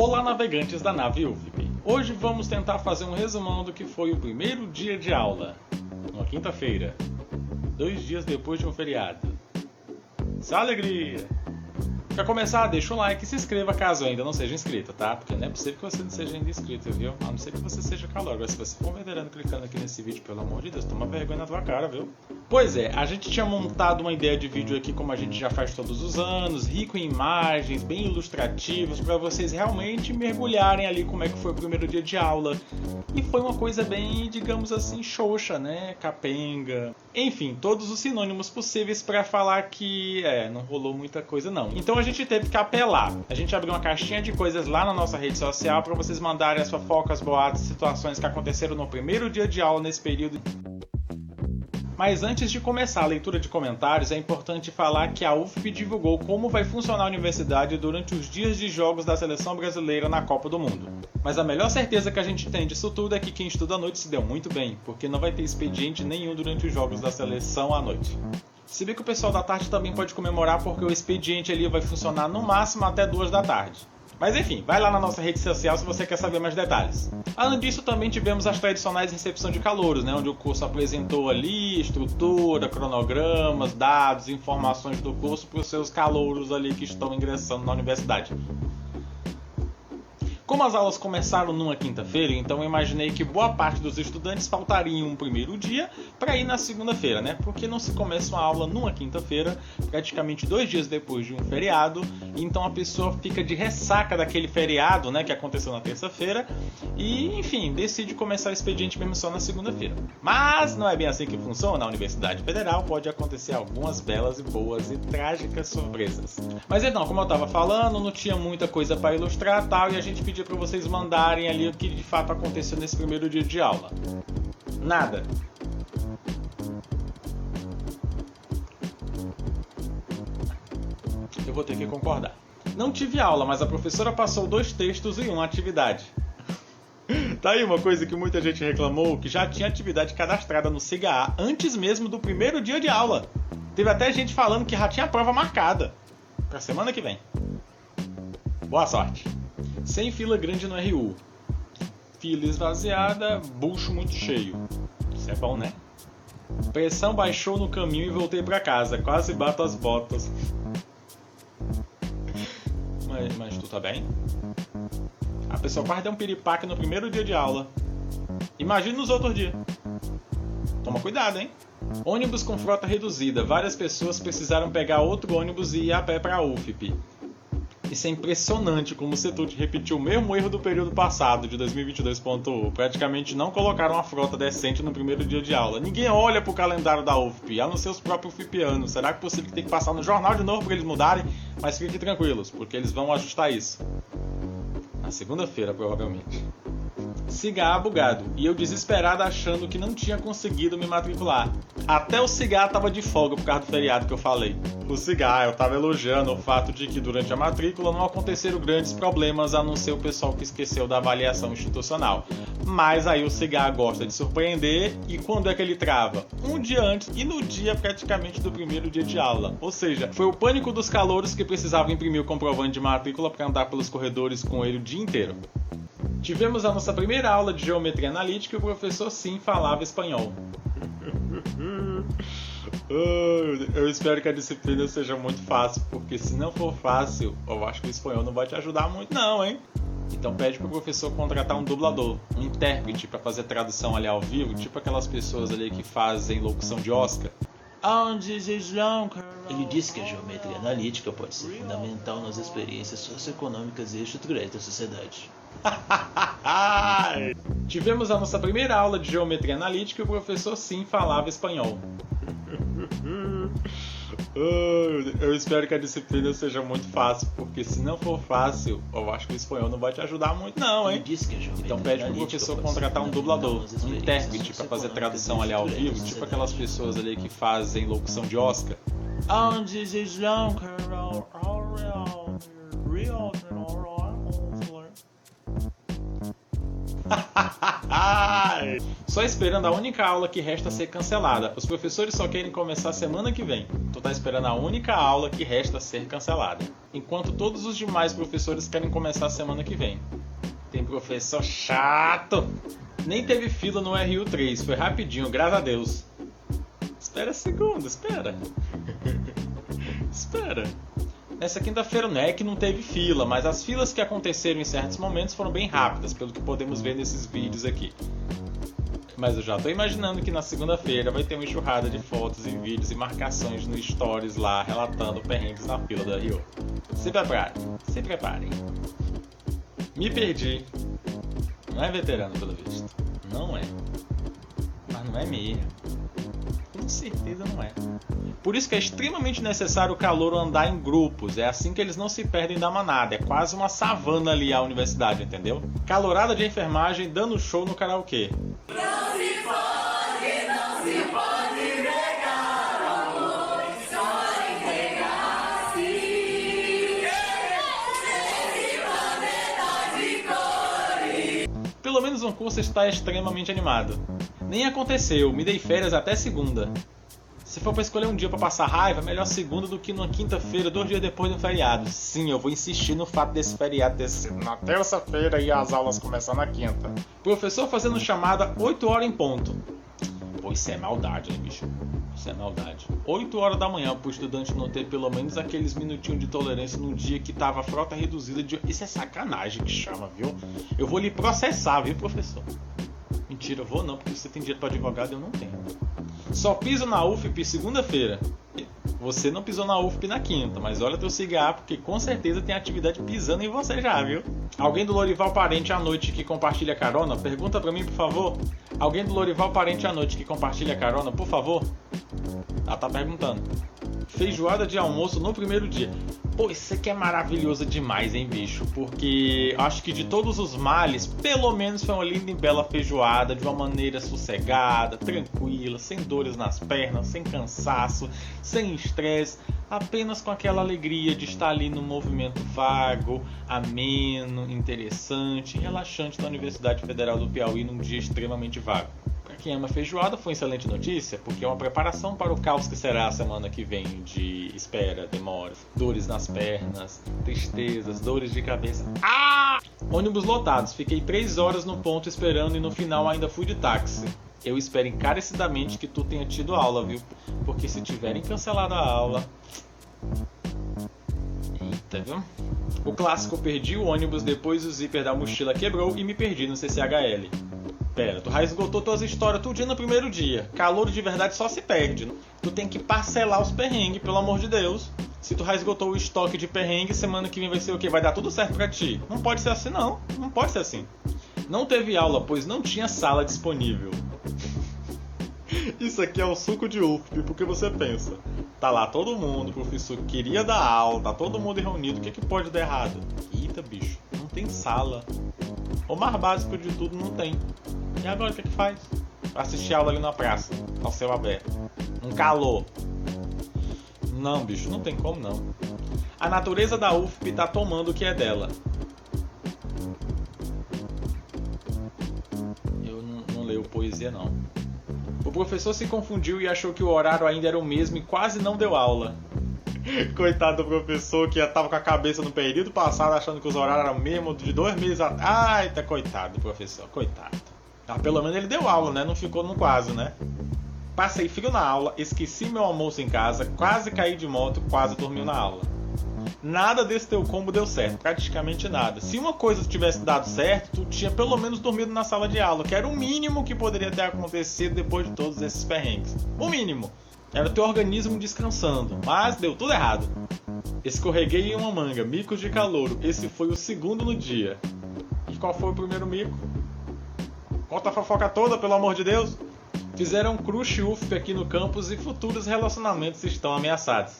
Olá, navegantes da nave UFP. Hoje vamos tentar fazer um resumão do que foi o primeiro dia de aula, uma quinta-feira, 2 dias depois de um feriado. Só alegria! Pra começar, deixa o like e se inscreva caso ainda não seja inscrito, tá? Porque não é possível que você não seja ainda inscrito, viu? A não ser que você seja calor. Agora, se você for um veterano clicando aqui nesse vídeo, pelo amor de Deus, toma vergonha na tua cara, viu? Pois é, a gente tinha montado uma ideia de vídeo aqui como a gente já faz todos os anos, rico em imagens, bem ilustrativos, para vocês realmente mergulharem ali como é que foi o primeiro dia de aula. E foi uma coisa bem, digamos assim, xoxa, né? Capenga. Enfim, todos os sinônimos possíveis para falar que, não rolou muita coisa não. Então a gente teve que apelar. A gente abriu uma caixinha de coisas lá na nossa rede social para vocês mandarem as fofocas, boatos, situações que aconteceram no primeiro dia de aula nesse período. Mas antes de começar a leitura de comentários, é importante falar que a UFP divulgou como vai funcionar a universidade durante os dias de jogos da seleção brasileira na Copa do Mundo. Mas a melhor certeza que a gente tem disso tudo é que quem estuda à noite se deu muito bem, porque não vai ter expediente nenhum durante os jogos da seleção à noite. Se bem que o pessoal da tarde também pode comemorar porque o expediente ali vai funcionar no máximo até 2 da tarde. Mas enfim, vai lá na nossa rede social se você quer saber mais detalhes. Além disso, também tivemos as tradicionais recepção de calouros, né, onde o curso apresentou ali estrutura, cronogramas, dados, informações do curso para os seus calouros ali que estão ingressando na universidade. Como as aulas começaram numa quinta-feira, então eu imaginei que boa parte dos estudantes faltariam um primeiro dia para ir na segunda-feira, né? Porque não se começa uma aula numa quinta-feira, praticamente 2 dias depois de um feriado, então a pessoa fica de ressaca daquele feriado, né, que aconteceu na terça-feira, e enfim, decide começar o expediente mesmo só na segunda-feira. Mas não é bem assim que funciona na Universidade Federal, pode acontecer algumas belas e boas e trágicas surpresas. Mas então, como eu estava falando, não tinha muita coisa para ilustrar tal, e a gente pediu para vocês mandarem ali o que de fato aconteceu nesse primeiro dia de aula. Nada. Eu vou ter que concordar. Não tive aula, mas a professora passou 2 textos e uma atividade. Tá aí uma coisa que muita gente reclamou, que já tinha atividade cadastrada no SIGA antes mesmo do primeiro dia de aula. Teve até gente falando que já tinha prova marcada pra semana que vem. Boa sorte. Sem fila grande no RU. Fila esvaziada, bucho muito cheio. Isso é bom, né? Pressão baixou no caminho e voltei pra casa. Quase bato as botas. Mas tu tá bem? A pessoa quase deu um piripaque no primeiro dia de aula. Imagina nos outros dias. Toma cuidado, hein? Ônibus com frota reduzida. Várias pessoas precisaram pegar outro ônibus e ir a pé pra UFP. Isso é impressionante como o Setut repetiu o mesmo erro do período passado, de 2022.1. Praticamente não colocaram uma frota decente no primeiro dia de aula. Ninguém olha pro calendário da UFP, a não ser os próprios UFPianos. Será que é possível que tem que passar no jornal de novo para eles mudarem? Mas fiquem tranquilos, porque eles vão ajustar isso. Na segunda-feira, provavelmente. SIGA bugado, e eu desesperado achando que não tinha conseguido me matricular. Até o SIGA tava de folga por causa do feriado que eu falei. O SIGA, eu tava elogiando o fato de que durante a matrícula não aconteceram grandes problemas, a não ser o pessoal que esqueceu da avaliação institucional. Mas aí o SIGA gosta de surpreender, e quando é que ele trava? Um dia antes e no dia praticamente do primeiro dia de aula. Ou seja, foi o pânico dos calouros que precisavam imprimir o comprovante de matrícula para andar pelos corredores com ele o dia inteiro. Tivemos a nossa primeira aula de geometria analítica e o professor sim falava espanhol. Eu espero que a disciplina seja muito fácil, porque se não for fácil, eu acho que o espanhol não vai te ajudar muito não, hein? Então pede pro professor contratar um dublador, um intérprete para fazer tradução ali ao vivo, tipo aquelas pessoas ali que fazem locução de Oscar. Ele disse que a geometria analítica pode ser fundamental nas experiências socioeconômicas e estruturais da sociedade. Tivemos a nossa primeira aula de geometria analítica e o professor sim falava espanhol. Eu espero que a disciplina seja muito fácil, porque se não for fácil, eu acho que o espanhol não vai te ajudar muito não, hein? Então pede pro professor contratar um dublador, um intérprete para fazer tradução ali ao vivo, tipo aquelas pessoas ali que fazem locução de Oscar. Só esperando a única aula que resta ser cancelada. Os professores só querem começar semana que vem. Tu tá esperando a única aula que resta ser cancelada. Enquanto todos os demais professores querem começar semana que vem. Tem professor chato. Nem teve fila no RU3, foi rapidinho, graças a Deus. Espera segundo, espera. Espera. Nessa quinta-feira não é que não teve fila, mas as filas que aconteceram em certos momentos foram bem rápidas, pelo que podemos ver nesses vídeos aqui. Mas eu já tô imaginando que na segunda-feira vai ter uma enxurrada de fotos e vídeos e marcações no Stories lá, relatando perrengues na fila da RU. Se preparem. Me perdi. Não é veterano, pelo visto. Não é. Mas não é mesmo. Com certeza não é. Por isso que é extremamente necessário o calouro andar em grupos. É assim que eles não se perdem da manada. É quase uma savana ali a universidade, entendeu? Calourada de enfermagem dando show no karaokê. Não se pode negar amor, só entregar assim. Esse planeta de cores. Pelo menos um curso está extremamente animado. Nem aconteceu, me dei férias até segunda. Se for para escolher um dia para passar raiva, melhor segunda do que numa quinta-feira, 2 dias depois do feriado. Sim, eu vou insistir no fato desse feriado ter sido na terça-feira e as aulas começando na quinta. Professor fazendo chamada 8 horas em ponto. Pô, isso é maldade, hein, bicho? Isso é maldade. 8 horas da manhã pro estudante não ter pelo menos aqueles minutinhos de tolerância num dia que tava a frota reduzida de... Isso é sacanagem que chama, viu? Eu vou lhe processar, viu, professor? Mentira, eu vou não, porque você tem dinheiro para advogado e eu não tenho. Só piso na UFP segunda-feira. Você não pisou na UFP na quinta, mas olha teu cigarro, porque com certeza tem atividade pisando em você já, viu? Alguém do Lorival Parente à noite que compartilha carona? Pergunta pra mim, por favor. Alguém do Lorival Parente à noite que compartilha carona, por favor? Ela tá perguntando. Feijoada de almoço no primeiro dia. Pô, isso aqui é maravilhoso demais, hein, bicho? Porque acho que de todos os males, pelo menos foi uma linda e bela feijoada, de uma maneira sossegada, tranquila, sem dores nas pernas, sem cansaço, sem estresse, apenas com aquela alegria de estar ali no movimento vago, ameno, interessante e relaxante da Universidade Federal do Piauí num dia extremamente vago. Quem ama feijoada foi excelente notícia, porque é uma preparação para o caos que será a semana que vem de espera, demoras, dores nas pernas, tristezas, dores de cabeça. Ônibus lotados, fiquei 3 horas no ponto esperando e no final ainda fui de táxi. Eu espero encarecidamente que tu tenha tido aula, viu? Porque se tiverem cancelado a aula... Eita, viu? O clássico, perdi o ônibus depois o zíper da mochila quebrou e me perdi no CCHL. Pera, tu já esgotou tuas histórias tudinho no primeiro dia. Calouro de verdade só se perde. Tu tem que parcelar os perrengues, pelo amor de Deus. Se tu já esgotou o estoque de perrengue, semana que vem vai ser o quê? Vai dar tudo certo pra ti. Não pode ser assim, não. Não pode ser assim. Não teve aula, pois não tinha sala disponível. Isso aqui é o suco de UFP, porque você pensa. Tá lá todo mundo, o professor queria dar aula, tá todo mundo reunido. O que que pode dar errado? Eita, bicho, não tem sala. O mais básico de tudo não tem. E agora o que que faz? Assistir aula ali na praça, ao céu aberto. Um calor. Não, bicho, não tem como não. A natureza da UFP tá tomando o que é dela. Eu não leio poesia não. O professor se confundiu e achou que o horário ainda era o mesmo e quase não deu aula. Coitado do professor que já tava com a cabeça no período passado achando que os horários eram mesmo de 2 meses atrás. Ai, tá coitado do professor, coitado. Ah, pelo menos ele deu aula, né? Não ficou no quase, né? Passei frio na aula, esqueci meu almoço em casa, quase caí de moto, quase dormi na aula. Nada desse teu combo deu certo, praticamente nada. Se uma coisa tivesse dado certo, tu tinha pelo menos dormido na sala de aula, que era o mínimo que poderia ter acontecido depois de todos esses perrengues. O mínimo. Era o teu organismo descansando, mas deu tudo errado. Escorreguei em uma manga, micos de calouro. Esse foi o segundo no dia. E qual foi o primeiro mico? Conta a fofoca toda, pelo amor de Deus. Fizeram um crush UFP aqui no campus e futuros relacionamentos estão ameaçados.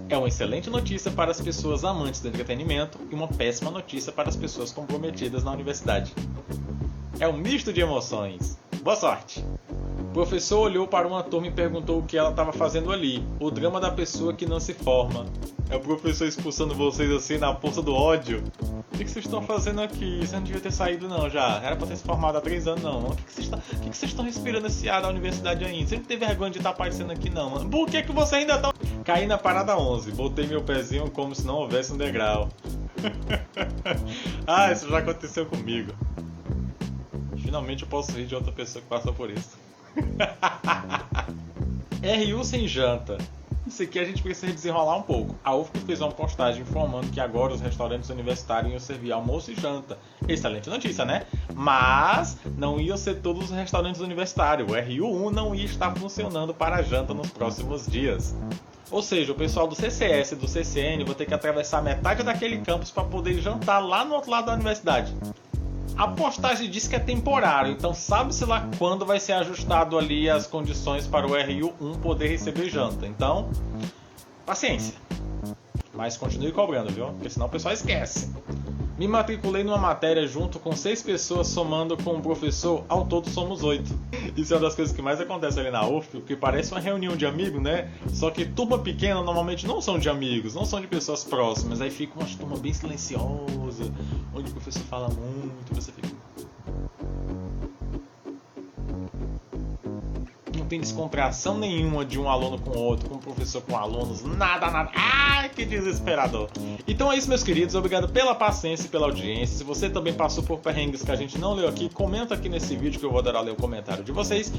É uma excelente notícia para as pessoas amantes do entretenimento e uma péssima notícia para as pessoas comprometidas na universidade. É um misto de emoções. Boa sorte! professor olhou para uma turma e perguntou o que ela estava fazendo ali. O drama da pessoa que não se forma. É o professor expulsando vocês assim na força do ódio. O que vocês estão fazendo aqui? Você não devia ter saído não já. Era pra ter se formado há 3 anos não. O que vocês estão respirando esse ar da universidade ainda? Você não tem vergonha de estar aparecendo aqui não, mano. Por que você ainda tá... Caí na parada 11. Botei meu pezinho como se não houvesse um degrau. Ah, isso já aconteceu comigo. Finalmente eu posso rir de outra pessoa que passou por isso. RU sem janta. Isso aqui a gente precisa desenrolar um pouco. A UFP fez uma postagem informando que agora os restaurantes universitários iam servir almoço e janta. Excelente notícia, né? Mas não iam ser todos os restaurantes universitários. O RU1 não ia estar funcionando para janta nos próximos dias. Ou seja, o pessoal do CCS e do CCN vai ter que atravessar metade daquele campus para poder jantar lá no outro lado da universidade. A postagem diz que é temporário, então sabe-se lá quando vai ser ajustado ali as condições para o RU1 poder receber janta. Então, paciência. Mas continue cobrando, viu? Porque senão o pessoal esquece. Me matriculei numa matéria junto com 6 pessoas, somando com o professor, ao todo somos 8. Isso é uma das coisas que mais acontece ali na UFP, porque parece uma reunião de amigos, né? Só que turma pequena normalmente não são de amigos, não são de pessoas próximas. Aí fica uma turma bem silenciosa, onde o professor fala muito e você fica... Não tem descontração nenhuma de um aluno com o outro, com o professor com alunos, nada. Ai, que desesperador. Então é isso, meus queridos, obrigado pela paciência e pela audiência. Se você também passou por perrengues que a gente não leu aqui, comenta aqui nesse vídeo que eu vou adorar ler o comentário de vocês.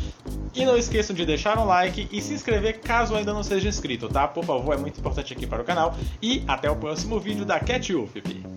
E não esqueçam de deixar um like e se inscrever caso ainda não seja inscrito, tá? Por favor, é muito importante aqui para o canal. E até o próximo vídeo da Cat UFP.